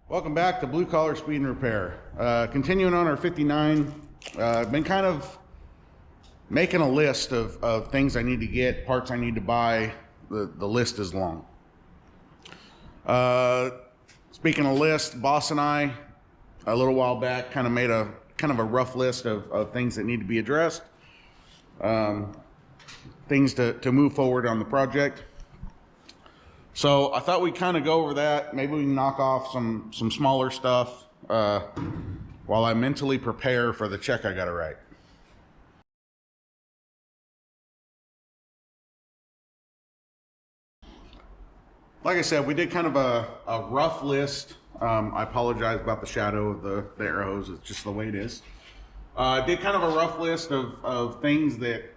Welcome back to Blue Collar Speed and Repair. Continuing on our 59, I've been kind of making a list of things I need to get, parts I need to buy. The list is long. Speaking of list, boss and I, a little while back, kind of made a rough list of things that need to be addressed, things to move forward on the project. So I thought we'd kind of go over that. Maybe we can knock off some smaller stuff while I mentally prepare for the check I got to write. Like I said, we did kind of a rough list. I apologize about the shadow of the arrows. It's just the way it is. Did kind of a rough list of things that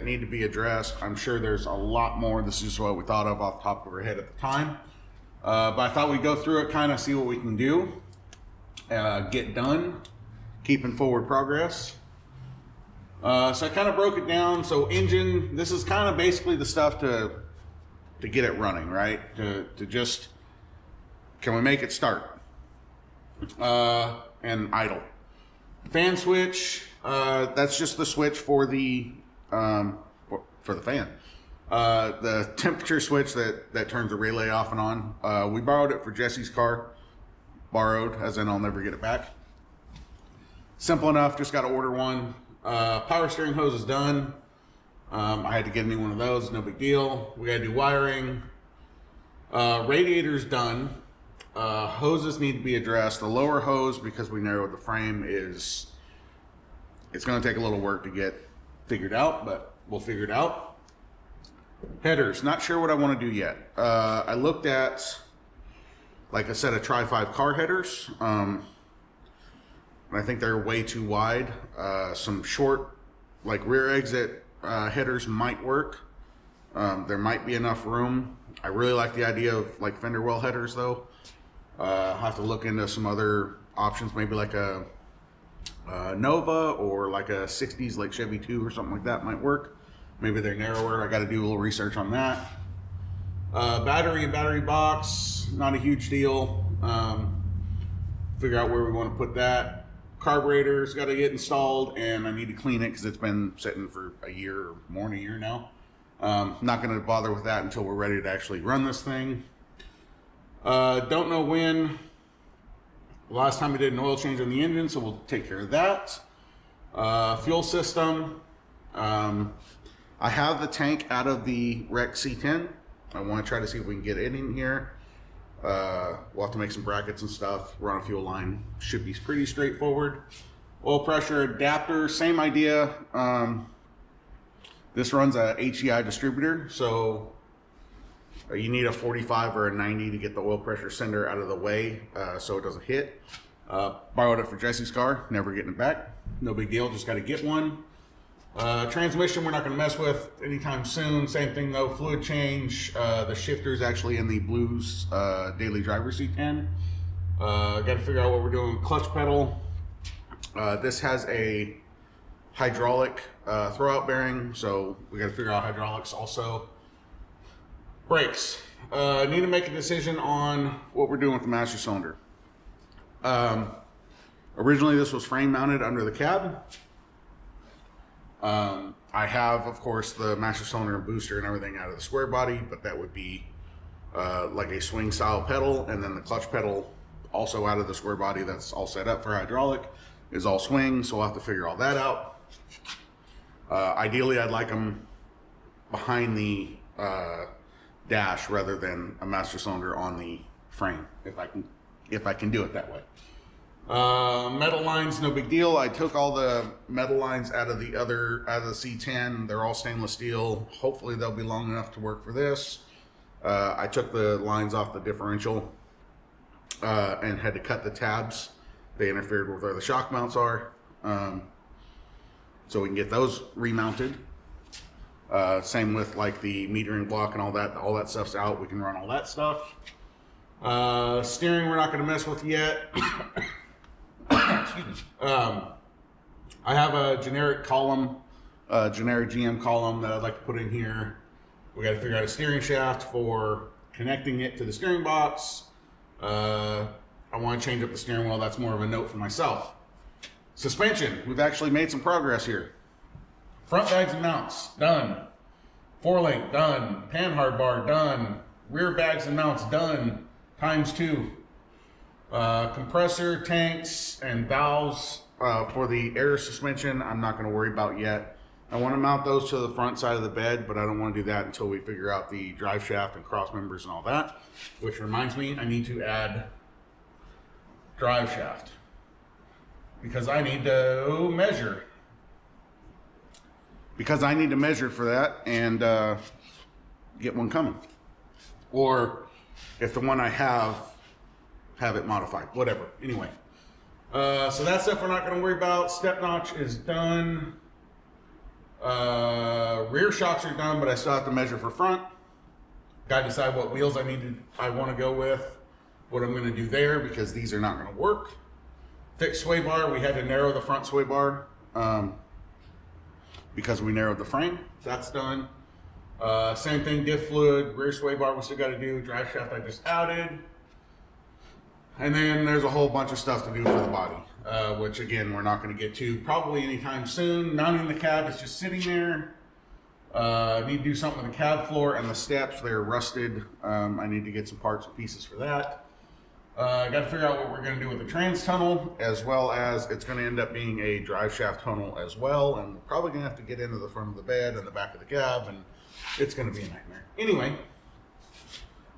need to be addressed. I'm sure there's a lot more. This is what we thought of off the top of our head at the time. But I thought we'd go through it, kind of see what we can do, get done, keeping forward progress. So I kind of broke it down. So engine, this is kind of basically the stuff to get it running, right? To just, can we make it start? And idle. Fan switch, that's just the switch for the fan. The temperature switch that turns the relay off and on. We borrowed it for Jesse's car. Borrowed, as in I'll never get it back. Simple enough, just got to order one. Power steering hose is done. I had to get me one of those, no big deal. We got to do wiring. Radiator's done. Hoses need to be addressed. The lower hose, because we narrowed the frame, it's going to take a little work to get figured out, but we'll figure it out. Headers, not sure what I want to do yet. I looked at like a set of Tri-5 car headers. I think they're way too wide. Some short, like rear exit headers might work. There might be enough room. I really like the idea of like fender well headers though. I'll have to look into some other options, maybe like a Nova or like a 60s like Chevy 2 or something like that might work. Maybe they're narrower. I got to do a little research on that. Battery box, not a huge deal. Figure out where we want to put that. Carburetor's got to get installed, and I need to clean it because it's been sitting for a year or more than a year now. Not going to bother with that until we're ready to actually run this thing. Don't know when. Last time we did an oil change on the engine, so we'll take care of that. Fuel system. I have the tank out of the Rec C10. I want to try to see if we can get it in here. We'll have to make some brackets and stuff. Run a fuel line. Should be pretty straightforward. Oil pressure adapter, same idea. This runs a HEI distributor, so you need a 45 or a 90 to get the oil pressure sender out of the way so it doesn't hit. Borrowed it for Jesse's car, never getting it back. No big deal, just got to get one. Transmission we're not going to mess with anytime soon. Same thing though, fluid change. The shifter is actually in the Blues Daily Driver C10. Got to figure out what we're doing. Clutch pedal. This has a hydraulic throwout bearing, so we got to figure out hydraulics also. Brakes. Need to make a decision on what we're doing with the master cylinder. Originally this was frame mounted under the cab. I have, of course, the master cylinder and booster and everything out of the square body, but that would be like a swing style pedal, and then the clutch pedal also out of the square body that's all set up for hydraulic is all swing, so we'll have to figure all that out. Ideally, I'd like them behind the dash rather than a master cylinder on the frame, if I can do it that way. Metal lines, no big deal. I took all the metal lines out of the C10. They're all stainless steel. Hopefully they'll be long enough to work for this. I took the lines off the differential and had to cut the tabs. They interfered with where the shock mounts are. So we can get those remounted. Same with like the metering block and all that stuff's out. We can run all that stuff. Steering we're not going to mess with yet. Excuse me. I have a generic column, generic GM column that I'd like to put in here. We got to figure out a steering shaft for connecting it to the steering box. I I want to change up the steering wheel. That's more of a note for myself. Suspension, we've actually made some progress here. Front bags and mounts, done. Four-link, done. Panhard bar, done. Rear bags and mounts, done. ×2. Compressor, tanks, and valves for the air suspension, I'm not going to worry about yet. I want to mount those to the front side of the bed, but I don't want to do that until we figure out the drive shaft and cross members and all that. Which reminds me, I need to add drive shaft because I need to measure. Because I need to measure for that and get one coming. Or if the one I have it modified, whatever. Anyway, so that stuff we're not going to worry about. Step notch is done. Rear shocks are done, but I still have to measure for front. Got to decide what wheels I want to go with, what I'm going to do there, because these are not going to work. Fixed sway bar, we had to narrow the front sway bar because we narrowed the frame. That's done. Same thing, diff fluid, rear sway bar we still got to do. Drive shaft I just added. And then there's a whole bunch of stuff to do for the body, which again, we're not going to get to probably anytime soon. Mounting the cab is just sitting there. Need to do something with the cab floor and the steps. They're rusted. I need to get some parts and pieces for that. Got to figure out what we're going to do with the trans tunnel, as well as it's going to end up being a drive shaft tunnel as well. And we're probably going to have to get into the front of the bed and the back of the cab, and it's going to be a nightmare. Anyway.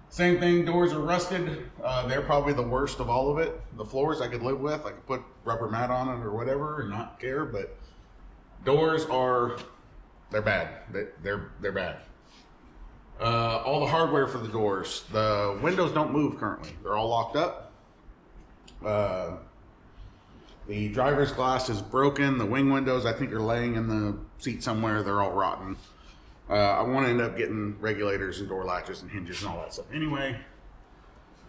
Same thing, doors are rusted. They're probably the worst of all of it. The floors I could live with. I could put rubber mat on it or whatever and not care, but doors are, they're bad. They're bad. All the hardware for the doors. The windows don't move currently. They're all locked up. The driver's glass is broken. The wing windows, I think, are laying in the seat somewhere. They're all rotten. I want to end up getting regulators and door latches and hinges and all that stuff. Anyway,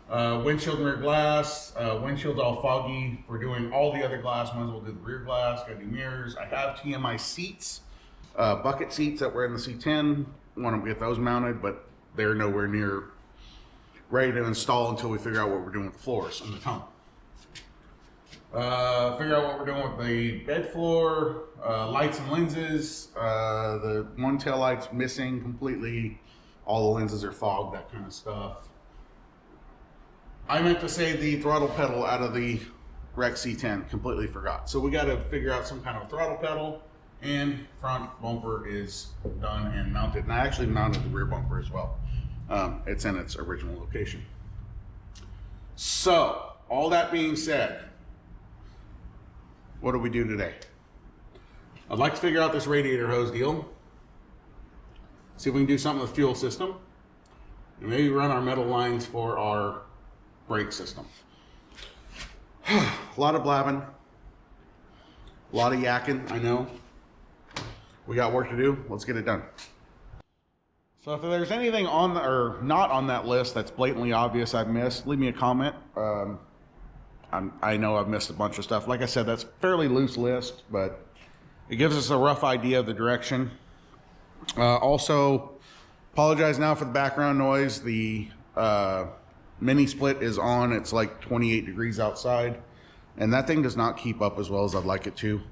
windshield and rear glass. Windshield's all foggy. We're doing all the other glass ones. We'll do the rear glass. Got to do mirrors. I have TMI seats, bucket seats that were in the C10. Want to get those mounted, but they're nowhere near ready to install until we figure out what we're doing with the floors and the tunnel. Figure out what we're doing with the bed floor, lights and lenses. The one tail light's missing completely. All the lenses are fogged, that kind of stuff. I meant to say the throttle pedal out of the Rex C10, completely forgot. So we got to figure out some kind of throttle pedal, and front bumper is done and mounted. And I actually mounted the rear bumper as well. It's in its original location. So, all that being said, what do we do today? I'd like to figure out this radiator hose deal. See if we can do something with the fuel system. And maybe run our metal lines for our brake system. A lot of blabbing. A lot of yakking, I know. We got work to do. Let's get it done. So if there's anything on the, or not on that list that's blatantly obvious I've missed, leave me a comment. I know I've missed a bunch of stuff. Like I said, that's a fairly loose list, but it gives us a rough idea of the direction. Also, apologize now for the background noise. The mini split is on. It's like 28 degrees outside, and that thing does not keep up as well as I'd like it to.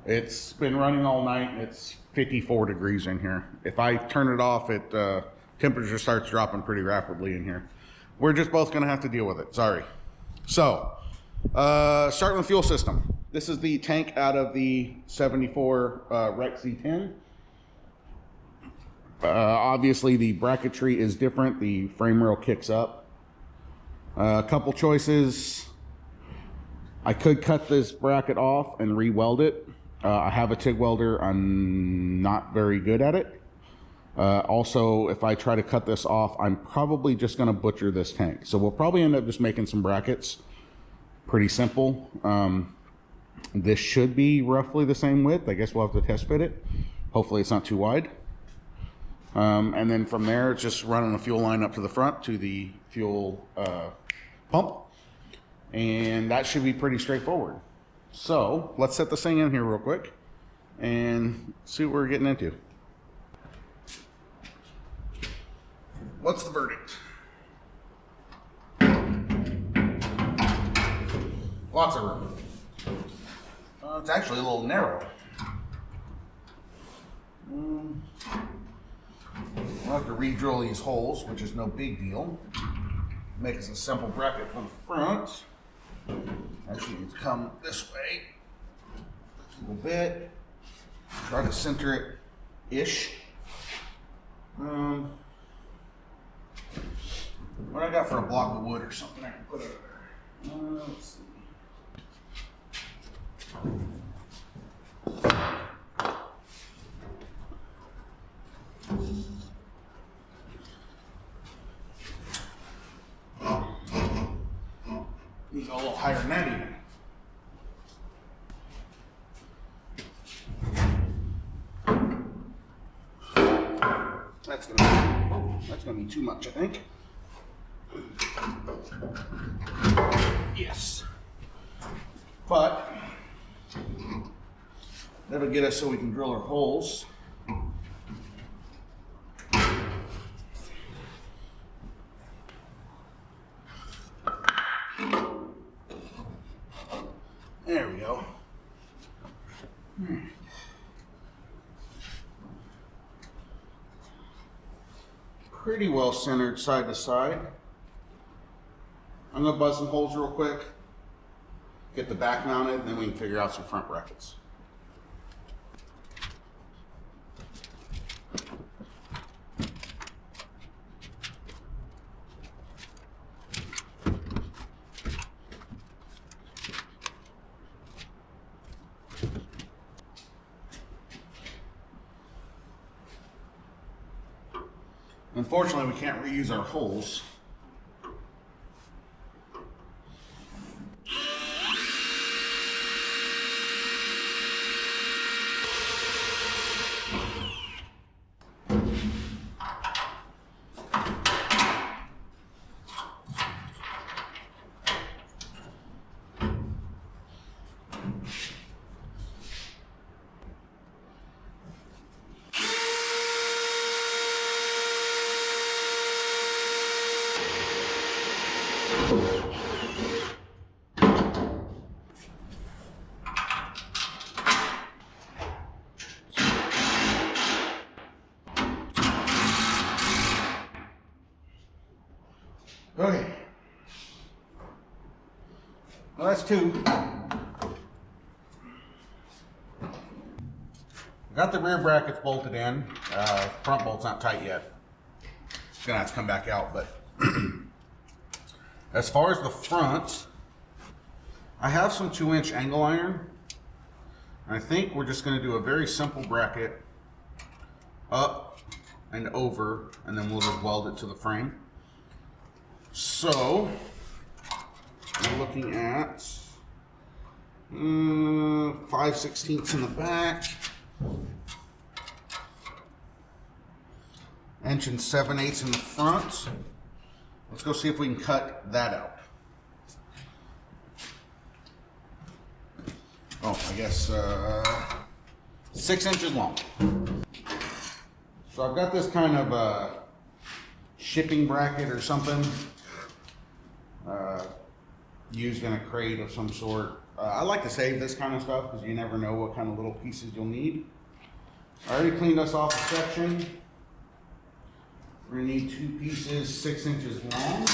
It's been running all night. It's 54 degrees in here. If I turn it off, temperature starts dropping pretty rapidly in here. We're just both going to have to deal with it. Sorry. So, starting with fuel system. This is the tank out of the 74 Rex C10. Obviously, the bracketry is different. The frame rail kicks up. A couple choices. I could cut this bracket off and re-weld it. I have a TIG welder. I'm not very good at it. Also, if I try to cut this off, I'm probably just going to butcher this tank. So we'll probably end up just making some brackets. Pretty simple. This should be roughly the same width. I guess we'll have to test fit it. Hopefully it's not too wide. And then from there, it's just running the fuel line up to the front to the fuel pump. And that should be pretty straightforward. So let's set this thing in here real quick and see what we're getting into. What's the verdict? Lots of room. It's actually a little narrow. We'll have to re-drill these holes, which is no big deal. Make us a simple bracket from the front. Actually, needs to come this way a little bit. Try to center it ish. What I got for a block of wood or something I can put over there. Let's see. These are a little higher than that even. That's gonna be too much, I think. Yes. But that'll get us so we can drill our holes. There we go. Pretty well centered side to side. I'm gonna buzz some holes real quick, get the back mounted, and then we can figure out some front brackets. Unfortunately, we can't reuse our holes. Okay. Well, that's two. Got the rear brackets bolted in. Front bolt's not tight yet. It's gonna have to come back out, but as far as the front, I have some 2-inch angle iron. I think we're just gonna do a very simple bracket up and over, and then we'll just weld it to the frame. So, we're looking at 5/16 in the back, 1 7/8 in the front. Let's go see if we can cut that out. Oh, I guess 6 inches long. So I've got this kind of shipping bracket or something. Used in a crate of some sort. I like to save this kind of stuff because you never know what kind of little pieces you'll need. I already cleaned us off a section. We're gonna need 2 pieces 6 inches long.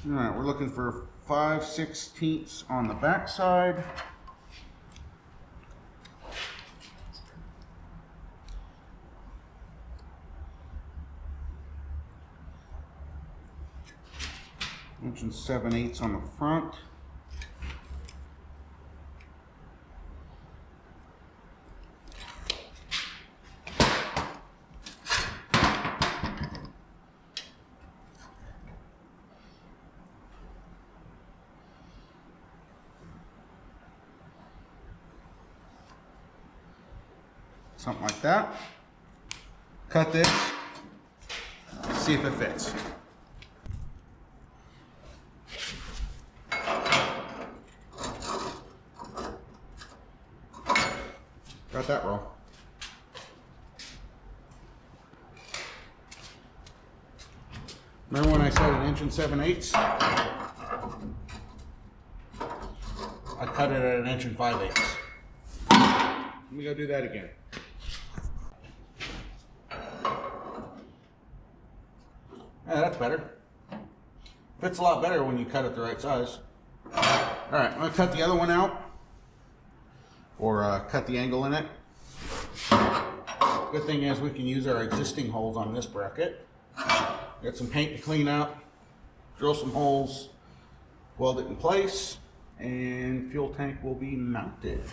All right, we're looking for 5/16 on the back side. Inch and 7/8 on the front. Something like that. Cut this, see if it fits. Got that roll. Remember when I said 1 inch 7/8? I cut it at 1 inch 5/8. Let me go do that again. Yeah, that's better. Fits a lot better when you cut it the right size. All right, I'm gonna cut the other one out, or cut the angle in it. Good thing is we can use our existing holes on this bracket. Got some paint to clean up, drill some holes, weld it in place, and fuel tank will be mounted.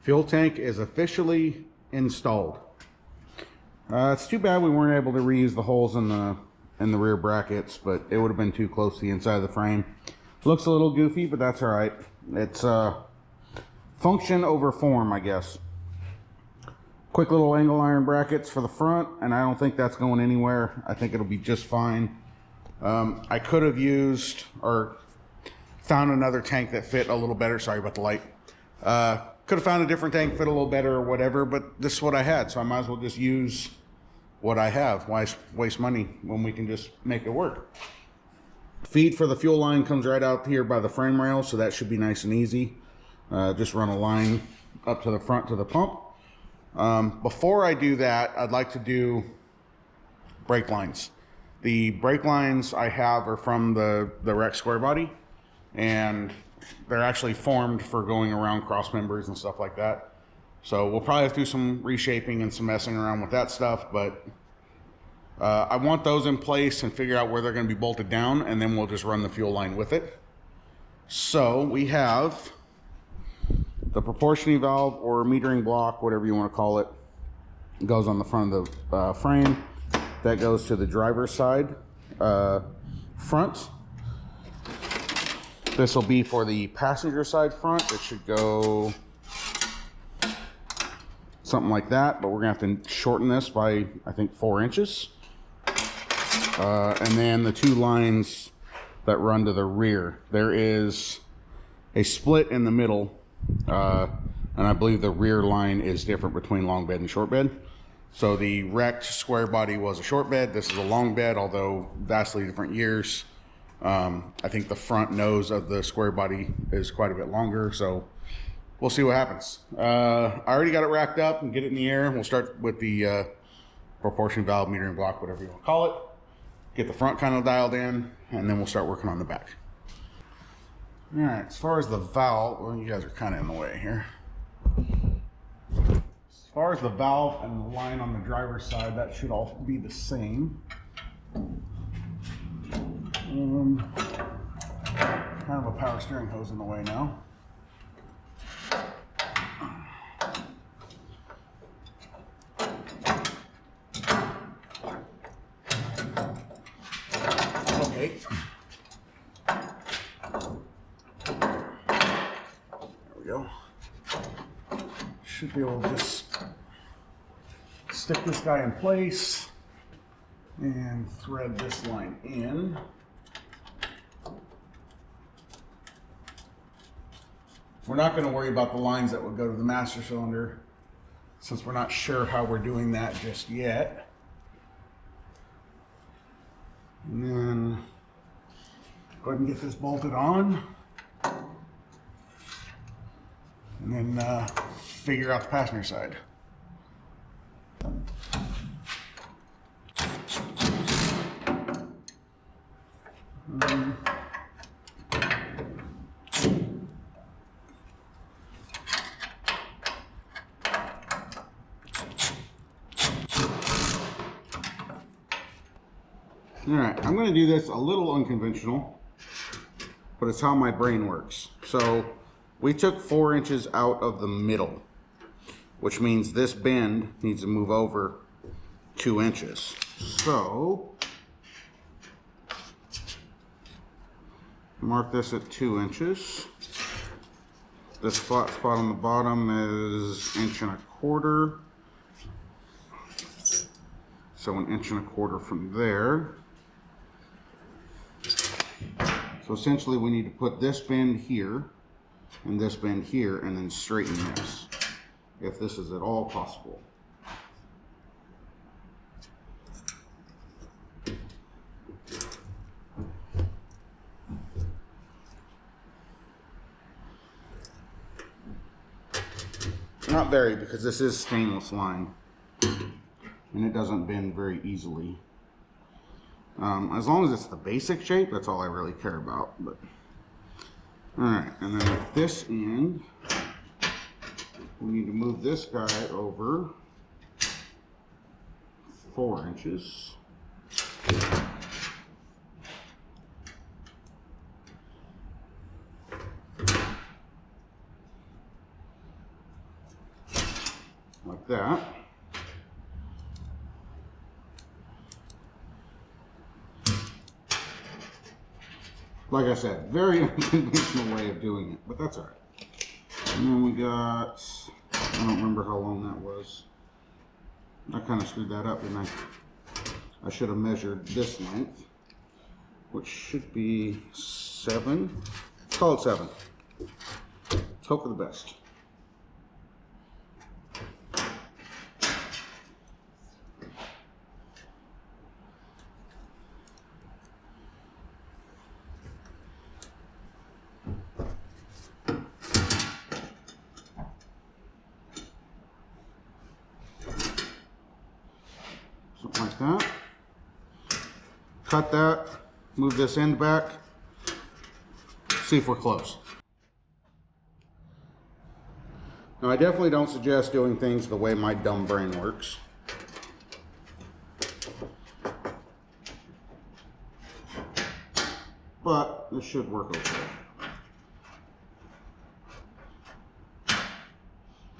Fuel tank is officially installed. It's too bad we weren't able to reuse the holes in the rear brackets, but it would have been too close to the inside of the frame. Looks a little goofy, but that's all right. It's function over form, I guess. Quick little angle iron brackets for the front, and I don't think that's going anywhere. I think it'll be just fine. I could have used or found another tank that fit a little better. Sorry about the light. Could have found a different tank fit a little better or whatever, but this is what I had, so I might as well just use what I have. Why waste money when we can just make it work? Feed for the fuel line comes right out here by the frame rail, so that should be nice and easy. Just run a line up to the front to the pump. Before I do that, I'd like to do brake lines. The brake lines I have are from the wreck square body, and they're actually formed for going around cross members and stuff like that. So we'll probably have to do some reshaping and some messing around with that stuff, but I want those in place and figure out where they're going to be bolted down, and then we'll just run the fuel line with it. So we have the proportioning valve or metering block, whatever you want to call it. It goes on the front of the frame. That goes to the driver's side front. This will be for the passenger side front. It should go something like that, but we're gonna have to shorten this by, I think, 4 inches. And then the 2 lines that run to the rear. There is a split in the middle, and I believe the rear line is different between long bed and short bed. So the wrecked square body was a short bed. This is a long bed, although vastly different years. I think the front nose of the square body is quite a bit longer, so we'll see what happens. I already got it racked up and get it in the air. We'll start with the proportion valve, metering block, whatever you want to call it. Get the front kind of dialed in, and then we'll start working on the back. All right, as far as the valve, well, you guys are kind of in the way here. As far as the valve and the line on the driver's side, that should all be the same. Kind of a power steering hose in the way now. Okay. There we go. Should be able to just stick this guy in place and thread this line in. We're not going to worry about the lines that would go to the master cylinder, since we're not sure how we're doing that just yet. And then go ahead and get this bolted on, and then figure out the passenger side. All right, I'm going to do this a little unconventional, but it's how my brain works. So we took 4 inches out of the middle, which means this bend needs to move over 2 inches. So mark this at 2 inches. This flat spot on the bottom is 1.25 inches. So 1.25 inches from there. So essentially we need to put this bend here and this bend here and then straighten this, if this is at all possible. Not very, because this is stainless line and it doesn't bend very easily. As long as it's the basic shape, that's all I really care about. But all right, and then at this end, we need to move this guy over 4 inches. Like that. Like I said, very unconventional way of doing it, but that's all right. And then we got, I don't remember how long that was. I kind of screwed that up, didn't I? I should have measured this length, which should be 7. Let's call it 7. Let's hope for the best. like that. Cut that, move this end back, see if we're close. Now, I definitely don't suggest doing things the way my dumb brain works. But this should work okay.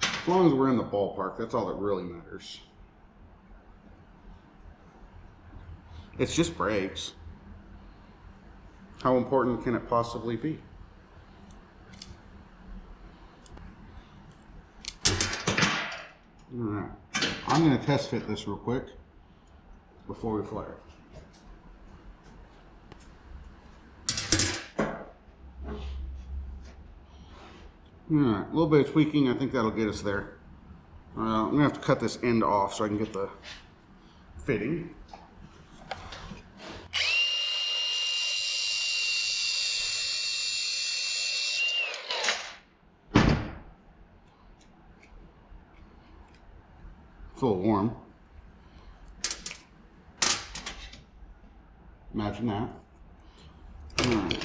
As long as we're in the ballpark, that's all that really matters. It's just brakes. How important can it possibly be? Alright, I'm going to test fit this real quick before we flare it. Alright, a little bit of tweaking, I think that'll get us there. I'm going to have to cut this end off so I can get the fitting. It's a little warm. Imagine that. All right.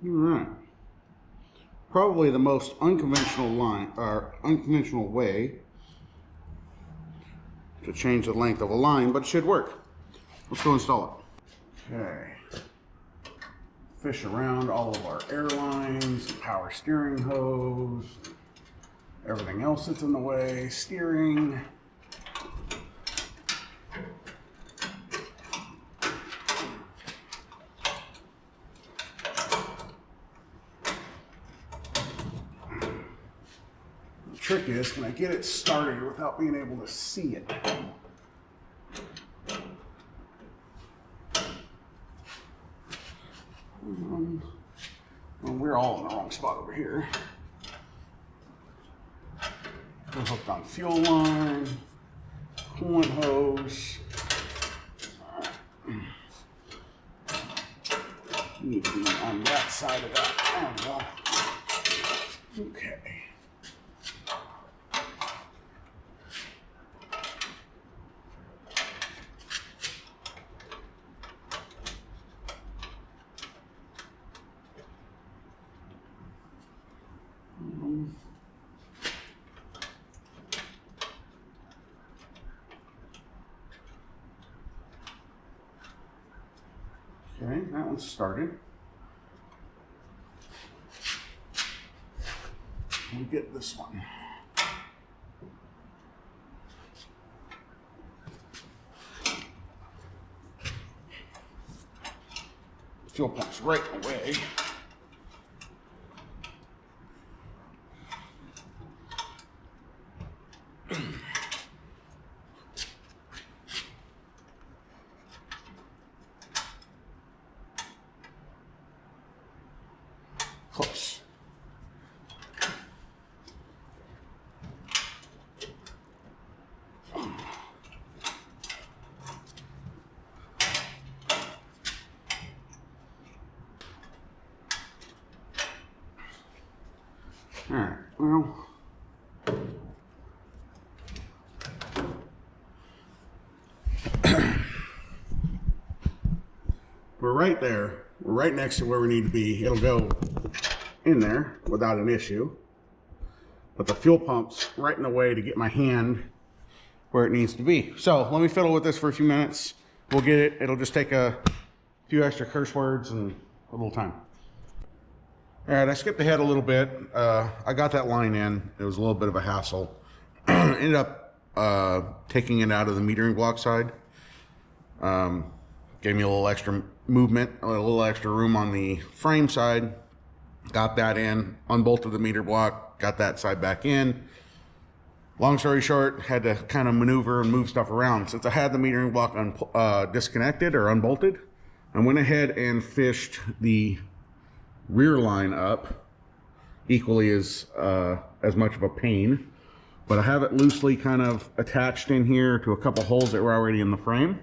Alright. Probably the most unconventional unconventional way to change the length of a line, but it should work. Let's go install it. Okay. Fish around all of our air lines, power steering hose, everything else that's in the way, steering. The trick is, can I get it started without being able to see it? Well, we're all in the wrong spot over here. We're hooked on fuel line, coolant hose. Need to be on that side of that angle. Okay. Okay, that one's started. We get this one. Fuel pump's right away. Close. All right, well, we're right there. We're right next to where we need to be. It'll go in there without an issue. But the fuel pump's right in the way to get my hand where it needs to be. So let me fiddle with this for a few minutes. We'll get it. It'll just take a few extra curse words and a little time. All right, I skipped ahead a little bit. I got that line in. It was a little bit of a hassle. Ended up taking it out of the metering block side. Gave me a little extra movement, a little extra room on the frame side. Got that in, unbolted the meter block, got that side back in. Long story short, had to kind of maneuver and move stuff around. Since I had the metering block disconnected or unbolted, I went ahead and fished the rear line up, equally as much of a pain. But I have it loosely kind of attached in here to a couple holes that were already in the frame.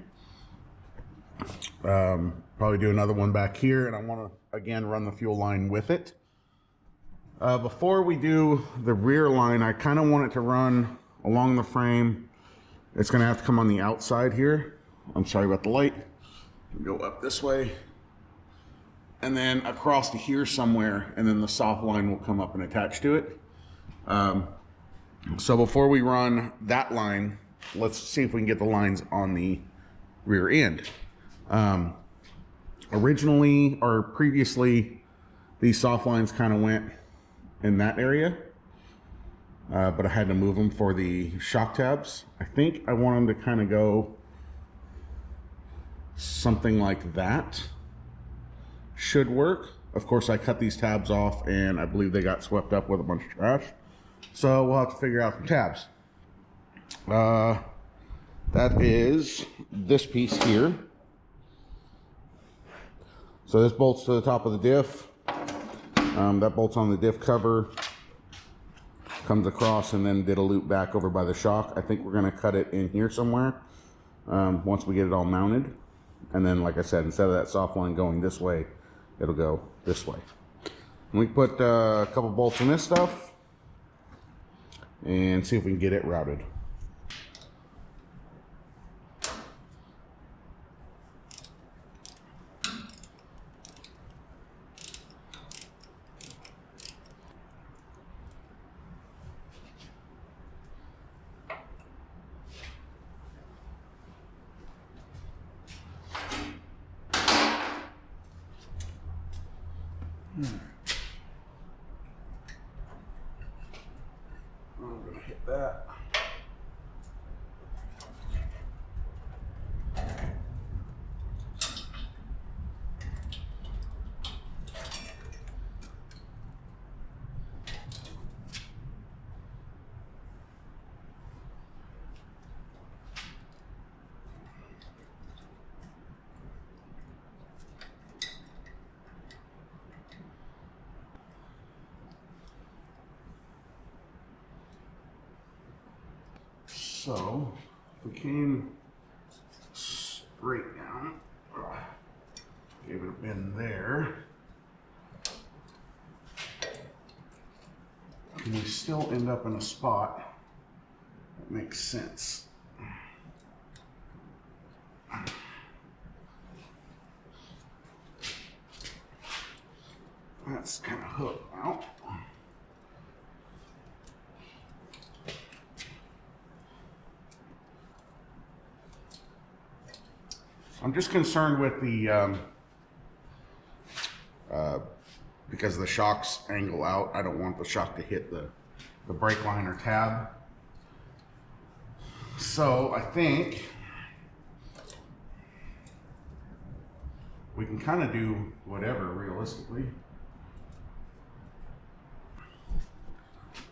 Probably do another one back here, and I want to again run the fuel line with it. Before we do the rear line, I kind of want it to run along the frame. It's going to have to come on the outside here. I'm sorry about the light. Go up this way, and then across to here somewhere, and then the soft line will come up and attach to it. So before we run that line, let's see if we can get the lines on the rear end. Originally or previously, these soft lines kind of went in that area, but I had to move them for the shock tabs. I think I want them to kind of go something like that. Should work. Of course, I cut these tabs off and I believe they got swept up with a bunch of trash. So we'll have to figure out some tabs. That is this piece here. So this bolts to the top of the diff. That bolts on the diff cover, comes across and then did a loop back over by the shock. I think we're going to cut it in here somewhere once we get it all mounted. And then, like I said, instead of that soft line going this way, it'll go this way. And we put a couple bolts in this stuff and see if we can get it routed. I'm going to hit that. So, if we came straight down, gave it a bend there, can we still end up in a spot that makes sense? That's kind of hooked out. I'm just concerned with the, because the shocks angle out, I don't want the shock to hit the brake line or tab. So I think we can kind of do whatever realistically.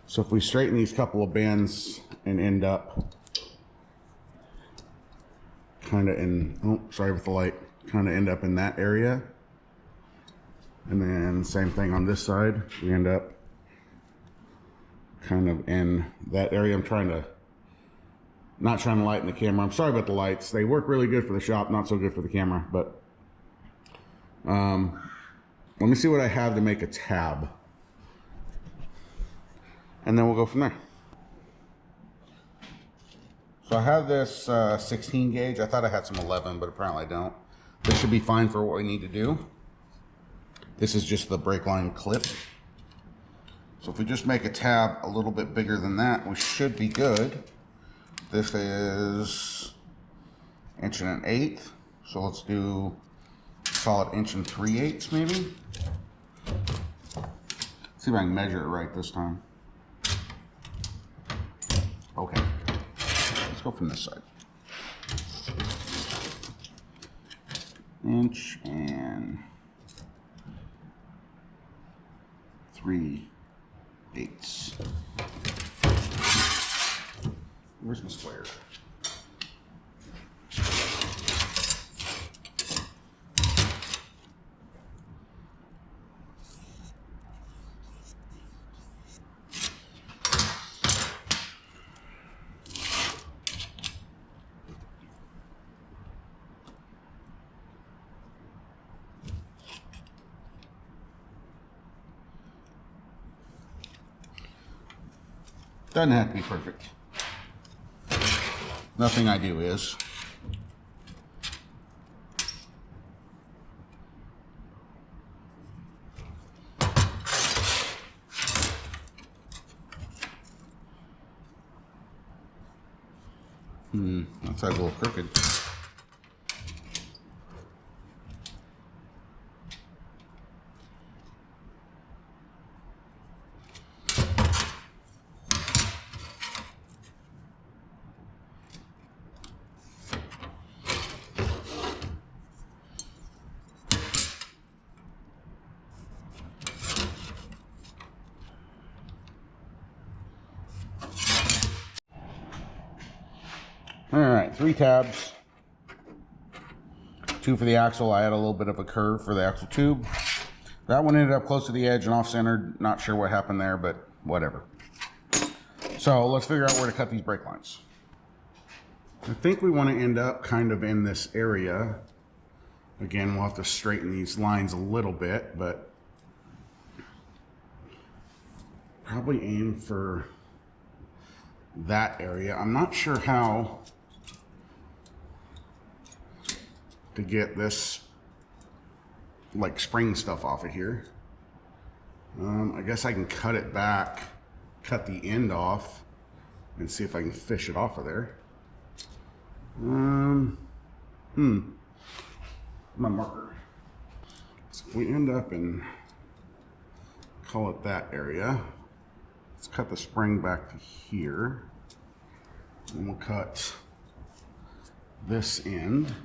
So if we straighten these couple of bends and end up kind of in, oh, sorry with the light, kind of end up in that area. And then same thing on this side, we end up kind of in that area. I'm trying to, not trying to lighten the camera. I'm sorry about the lights. They work really good for the shop, not so good for the camera, but let me see what I have to make a tab. And then we'll go from there. So I have this 16 gauge. I thought I had some 11, but apparently I don't. This should be fine for what we need to do. This is just the brake line clip. So if we just make a tab a little bit bigger than that, we should be good. This is 1 1/8. So let's do solid 1 3/8 maybe. See if I can measure it right this time. Okay, let's go from this side. 1 3/8. Where's my square? Doesn't have to be perfect. Nothing I do is. That side's a little crooked. All right, 3 tabs. 2 for the axle. I had a little bit of a curve for the axle tube. That one ended up close to the edge and off-centered. Not sure what happened there, but whatever. So let's figure out where to cut these brake lines. I think we want to end up kind of in this area. Again, we'll have to straighten these lines a little bit, but probably aim for that area. I'm not sure how to get this like spring stuff off of here. I guess I can cut it back, cut the end off, and see if I can fish it off of there. My marker. So if we end up in, call it that area, let's cut the spring back to here, and we'll cut this end.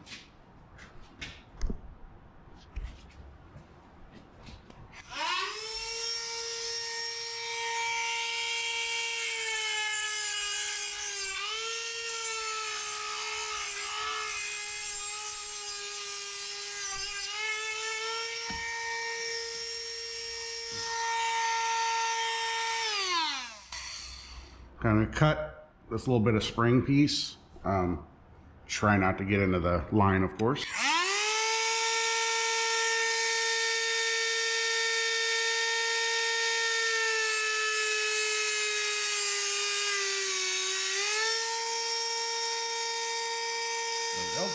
Kind of cut this little bit of spring piece. Try not to get into the line, of course. There we go.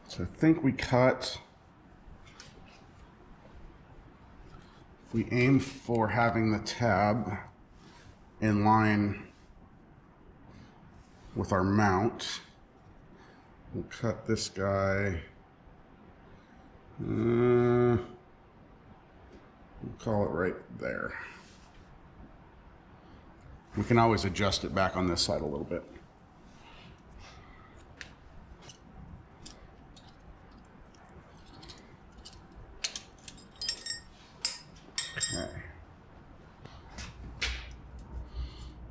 So I think we cut, if we aim for having the tab in line with our mount, we'll cut this guy, we'll call it right there. We can always adjust it back on this side a little bit. Okay.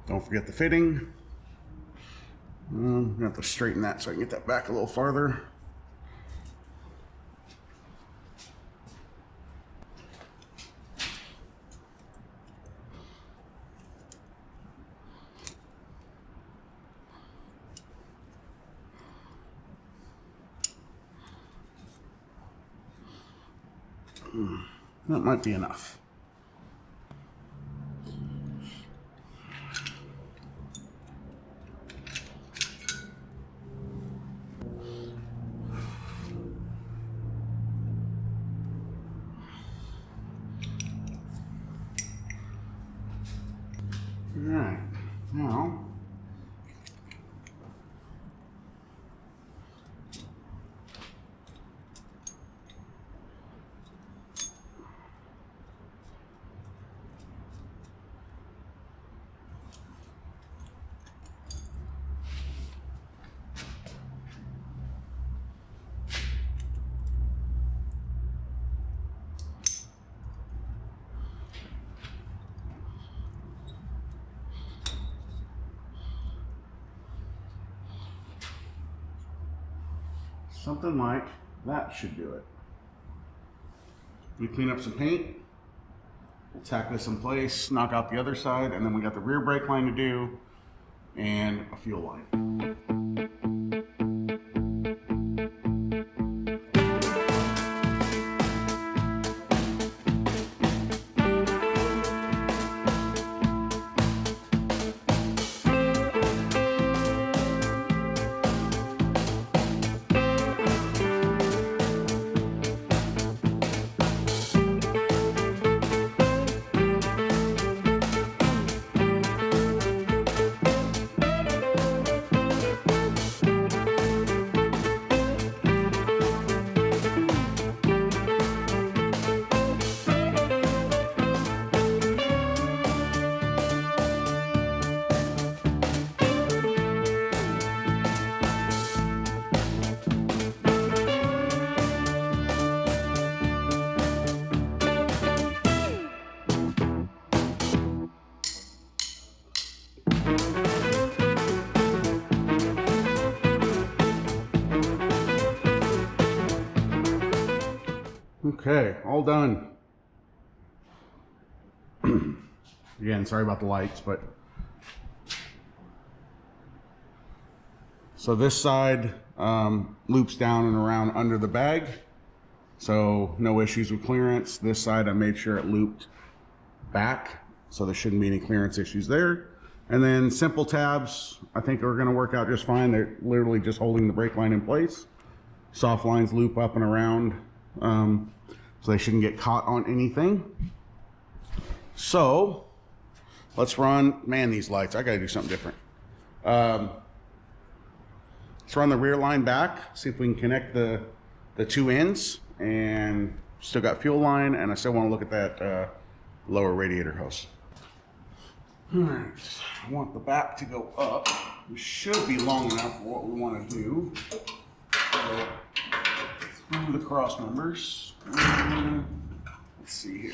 Don't forget the fitting. I'm gonna have to straighten that so I can get that back a little farther. That might be enough. Alright, now something like that should do it. We clean up some paint, we'll tack this in place, knock out the other side, and then we got the rear brake line to do and a fuel line. Okay, all done. Again, sorry about the lights, but so this side loops down and around under the bag, so no issues with clearance. This side I made sure it looped back, so there shouldn't be any clearance issues there. And then simple tabs, I think are going to work out just fine. They're literally just holding the brake line in place. Soft lines loop up and around, so they shouldn't get caught on anything. So let's run, man, these lights, I gotta do something different. Let's run the rear line back, see if we can connect the two ends, and still got fuel line, and I still want to look at that lower radiator hose. All right, I want the back to go up. It should be long enough for what we want to do. So, through the cross members. Let's see here.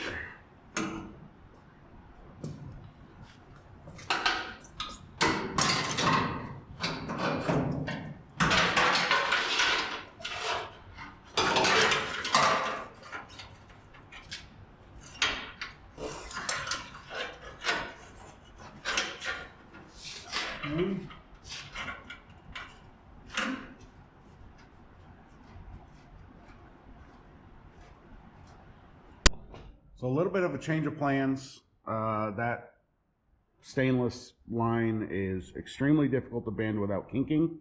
So a little bit of a change of plans. That stainless line is extremely difficult to bend without kinking.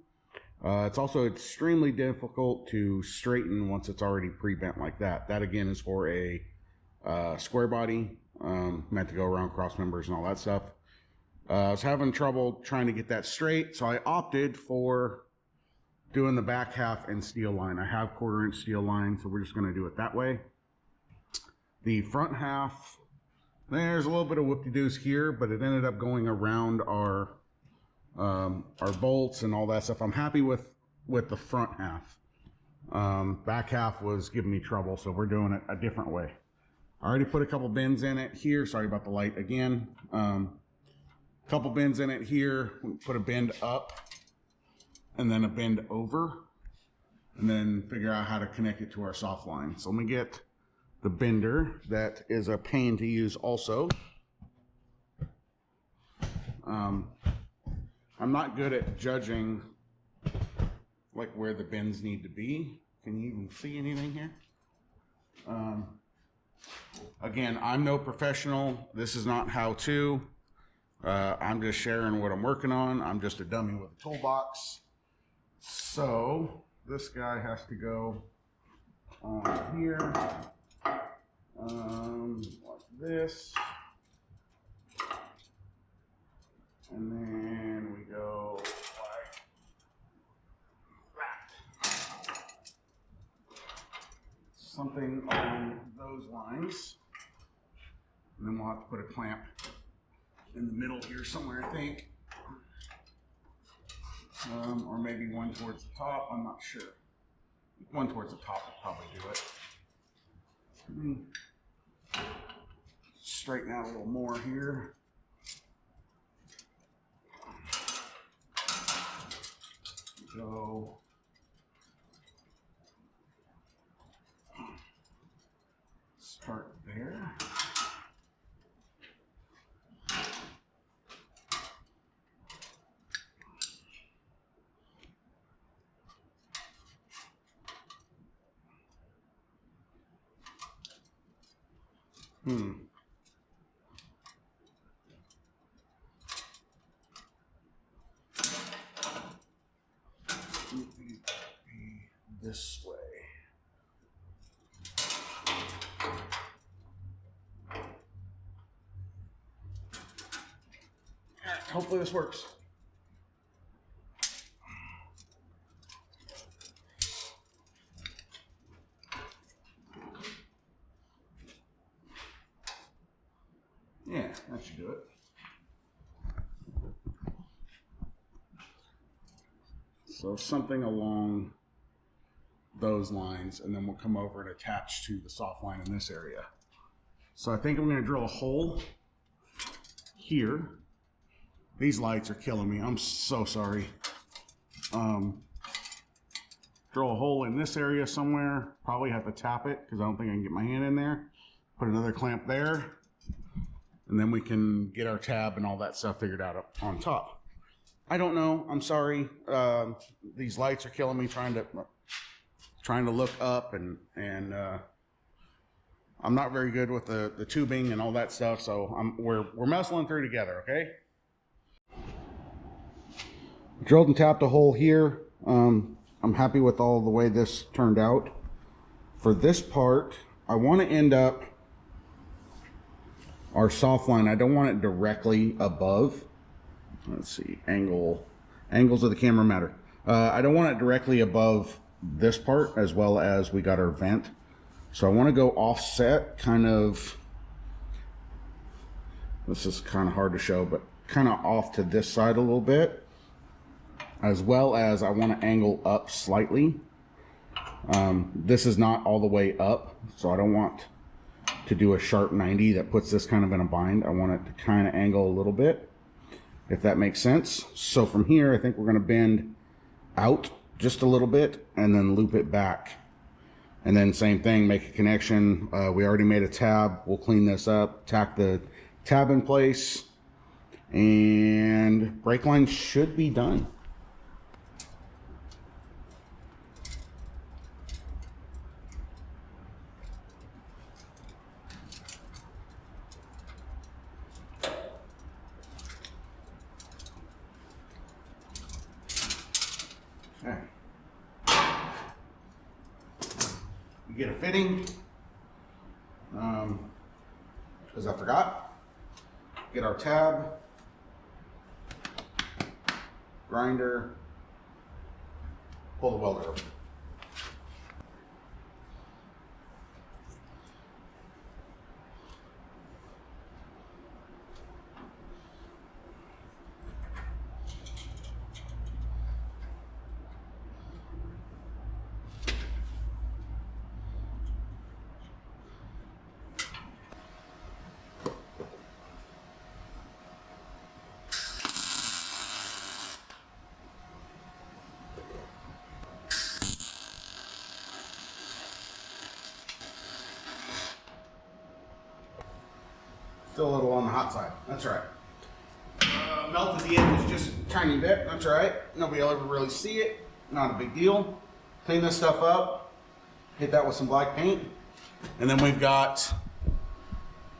It's also extremely difficult to straighten once it's already pre-bent like that. That again is for a square body, meant to go around cross members and all that stuff. I was having trouble trying to get that straight, so I opted for doing the back half in steel line. I have 1/4 inch steel line, so we're just going to do it that way. The front half, there's a little bit of whoop-de-doos here, but it ended up going around our bolts and all that stuff. I'm happy with the front half. Back half was giving me trouble, so we're doing it a different way. I already put a couple bends in it here. Sorry about the light again. Couple bends in it here. Put a bend up and then a bend over, and then figure out how to connect it to our soft line. So let me get the bender. That is a pain to use also. I'm not good at judging like where the bends need to be. Can you even see anything here? Again, I'm no professional. This is not how to. I'm just sharing what I'm working on. I'm just a dummy with a toolbox. So this guy has to go on here. Like this. And then we go like that. Something along those lines. And then we'll have to put a clamp in the middle here somewhere, I think. Or maybe one towards the top, I'm not sure. One towards the top will probably do it. Straighten out a little more here. Go. Start there. This way. All right, hopefully this works. Yeah, that should do it. So something along those lines, and then we'll come over and attach to the soft line in this area. So I think I'm going to drill a hole here. These lights are killing me. I'm so sorry. Drill a hole in this area somewhere. Probably have to tap it because I don't think I can get my hand in there. Put another clamp there. And then we can get our tab and all that stuff figured out up on top. I don't know. I'm sorry. These lights are killing me trying to look up, and I'm not very good with the tubing and all that stuff, so we're muscling through together, okay? Drilled and tapped a hole here. I'm happy with all the way this turned out. For this part, I want to end up our soft line. I don't want it directly above. Let's see, angles of the camera matter. I don't want it directly above this part, as well as we got our vent. So I want to go offset, kind of, this is kind of hard to show, but kind of off to this side a little bit, as well as I want to angle up slightly. This is not all the way up, so I don't want to do a sharp 90 that puts this kind of in a bind. I want it to kind of angle a little bit, if that makes sense. So from here, I think we're going to bend out just a little bit and then loop it back, and then same thing, make a connection. We already made a tab. We'll clean this up, tack the tab in place, and brake line should be done. Okay. We get a fitting, because I forgot. Get our tab, grinder, pull the welder over. Still a little on the hot side. That's all right. Melted the edges just a tiny bit. That's all right. Nobody will ever really see it. Not a big deal. Clean this stuff up. Hit that with some black paint. And then we've got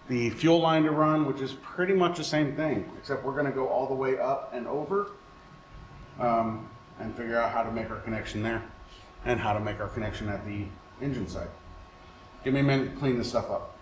the fuel line to run, which is pretty much the same thing, except we're going to go all the way up and over, and figure out how to make our connection there and how to make our connection at the engine side. Give me a minute to clean this stuff up.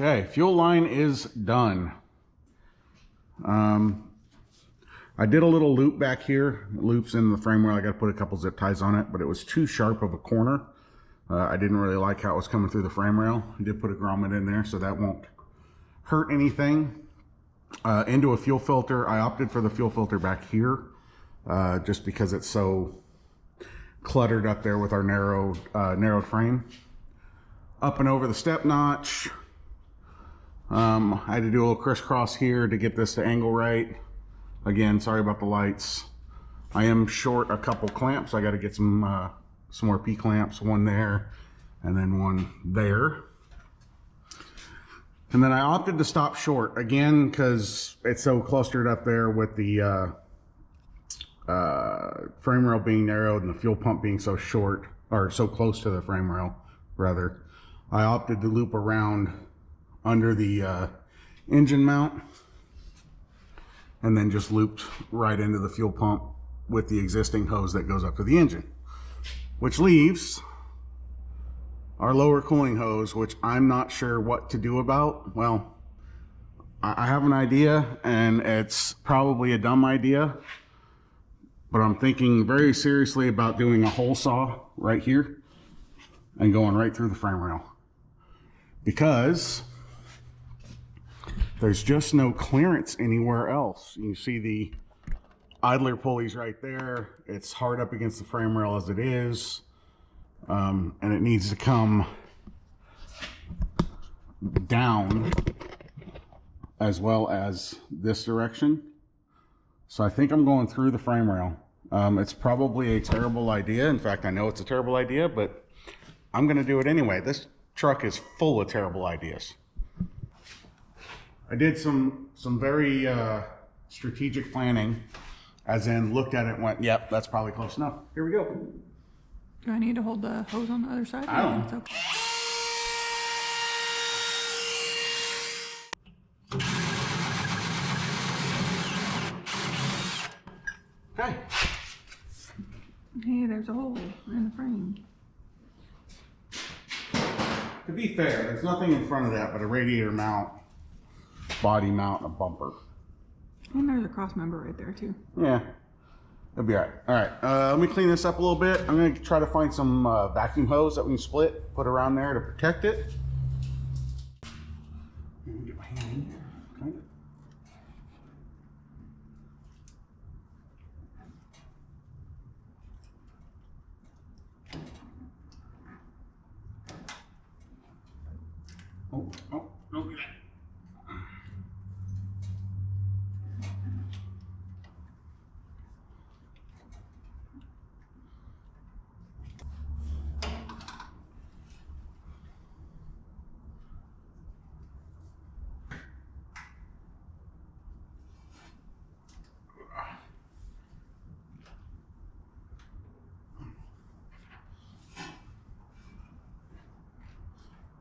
Okay, fuel line is done. I did a little loop back here. It loops in the frame rail. I got to put a couple zip ties on it, but it was too sharp of a corner. I didn't really like how it was coming through the frame rail. I did put a grommet in there, so that won't hurt anything. Into a fuel filter. I opted for the fuel filter back here, just because it's so cluttered up there with our narrowed frame. Up and over the step notch. I had to do a little crisscross here to get this to angle right. Again, sorry about the lights. I am short a couple clamps. I got to get some more P-clamps, one there and then one there. And then I opted to stop short again because it's so clustered up there with the frame rail being narrowed and the fuel pump being so short, or so close to the frame rail rather. I opted to loop around under the engine mount and then just looped right into the fuel pump with the existing hose that goes up to the engine, which leaves our lower cooling hose, which I'm not sure what to do about. Well, I have an idea, and it's probably a dumb idea, but I'm thinking very seriously about doing a hole saw right here and going right through the frame rail, because there's just no clearance anywhere else. You can see the idler pulleys right there. It's hard up against the frame rail as it is, and it needs to come down as well as this direction. So I think I'm going through the frame rail. It's probably a terrible idea. In fact, I know it's a terrible idea, but I'm going to do it anyway. This truck is full of terrible ideas. I did some very strategic planning, as in looked at it and went, yep, that's probably close enough. Here we go. Do I need to hold the hose on the other side? I don't know. Okay. Okay. Hey, there's a hole in the frame. To be fair, there's nothing in front of that but a radiator mount, body mount, and a bumper. And there's a cross member right there too. Yeah, it'll be all right. All right, let me clean this up a little bit. I'm going to try to find some vacuum hose that we can split, put around there to protect it. Let me get my hand in here. Okay. Oh, don't do that.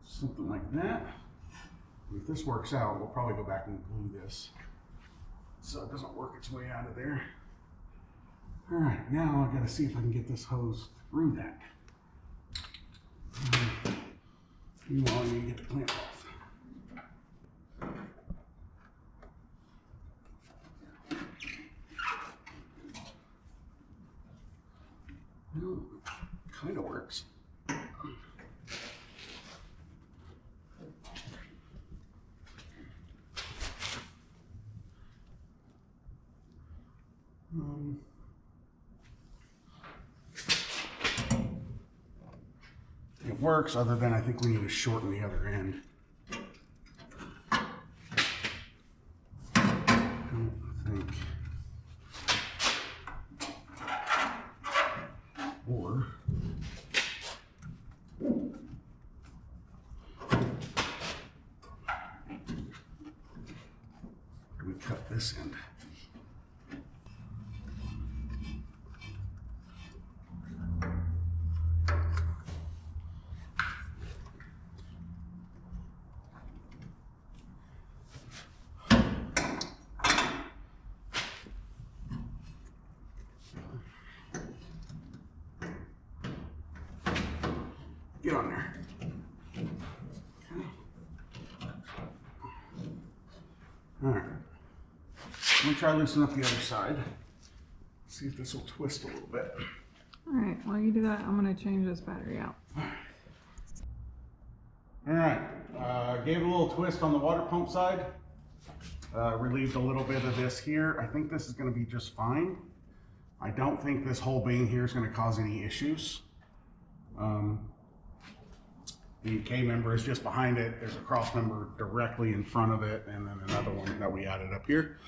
Something like that. If this works out, we'll probably go back and glue this so it doesn't work its way out of there. All right, now I gotta see if I can get this hose through that. Meanwhile, I need to get the clamp off. Well, kind of works. It works, other than I think we need to shorten the other end. I don't think. this end. Get on there. All right. Let me try loosening up the other side. See if this will twist a little bit. All right, while you do that, I'm gonna change this battery out. All right, gave it a little twist on the water pump side. Relieved a little bit of this here. I think this is gonna be just fine. I don't think this whole being here is gonna cause any issues. The K member is just behind it. There's a cross member directly in front of it, and then another one that we added up here.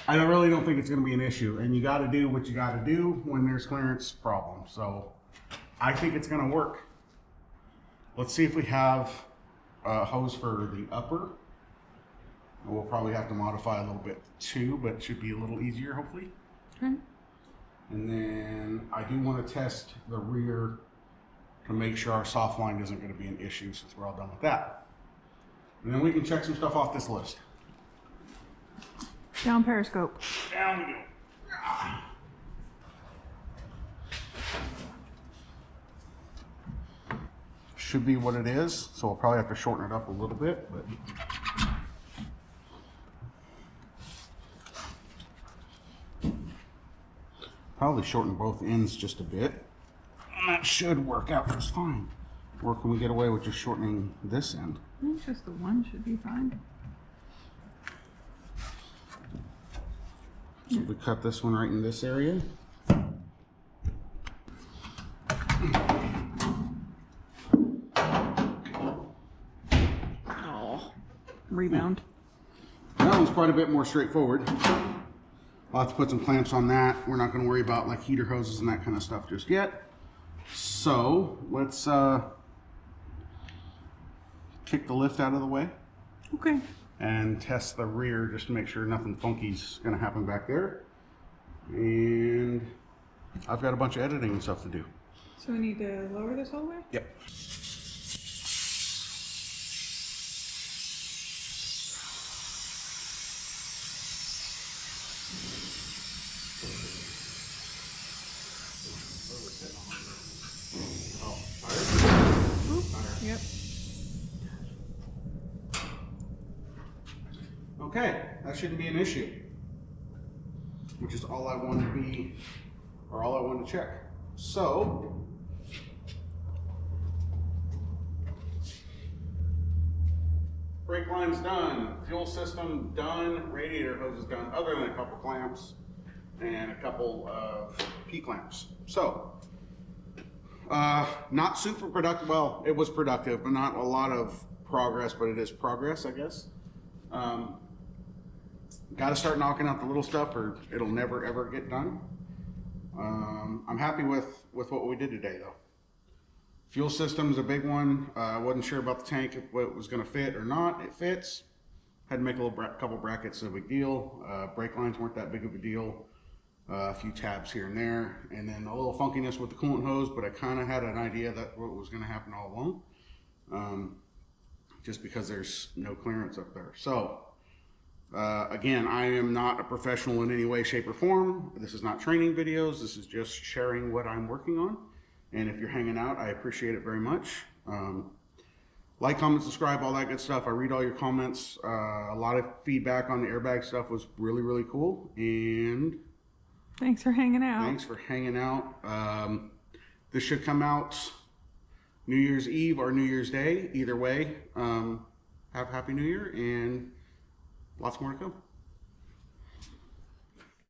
I really don't think it's going to be an issue, and you got to do what you got to do when there's clearance problems. So I think it's going to work. Let's see if we have a hose for the upper. We'll probably have to modify a little bit too, but it should be a little easier hopefully. Okay. And then I do want to test the rear to make sure our soft line isn't going to be an issue since we're all done with that. And then we can check some stuff off this list. Down periscope. Down we go. Should be what it is, so we'll probably have to shorten it up a little bit, but probably shorten both ends just a bit. And that should work out just fine. Or can we get away with just shortening this end? I think just the one should be fine. So if we cut this one right in this area. Oh, rebound. That one's quite a bit more straightforward. I'll have to put some clamps on that. We're not going to worry about like heater hoses and that kind of stuff just yet. So let's kick the lift out of the way. Okay. And test the rear just to make sure nothing funky's going to happen back there. And I've got a bunch of editing and stuff to do. So we need to lower this whole way? Yep. Yep. Okay, that shouldn't be an issue. Which is all I wanted to be, or all I wanted to check. So, brake line's done, fuel system done, radiator hose is done, other than a couple clamps and a couple of P-clamps. So, not super productive, well, it was productive, but not a lot of progress, but it is progress, I guess. Got to start knocking out the little stuff or it'll never ever get done. I'm happy with what we did today though. Fuel system's a big one. I wasn't sure about the tank, if it was going to fit or not. It fits. Had to make a couple brackets, no big deal. Brake lines weren't that big of a deal. A few tabs here and there, and then a little funkiness with the coolant hose, but I kind of had an idea that what was going to happen all along, just because there's no clearance up there. So again, I am not a professional in any way, shape, or form. This is not training videos. This is just sharing what I'm working on. And if you're hanging out, I appreciate it very much. Like, comment, subscribe, all that good stuff. I read all your comments. A lot of feedback on the airbag stuff was really, really cool. And thanks for hanging out. thanks for hanging out. This should come out New Year's Eve or New Year's Day. Either way, have a Happy New Year and lots more to come.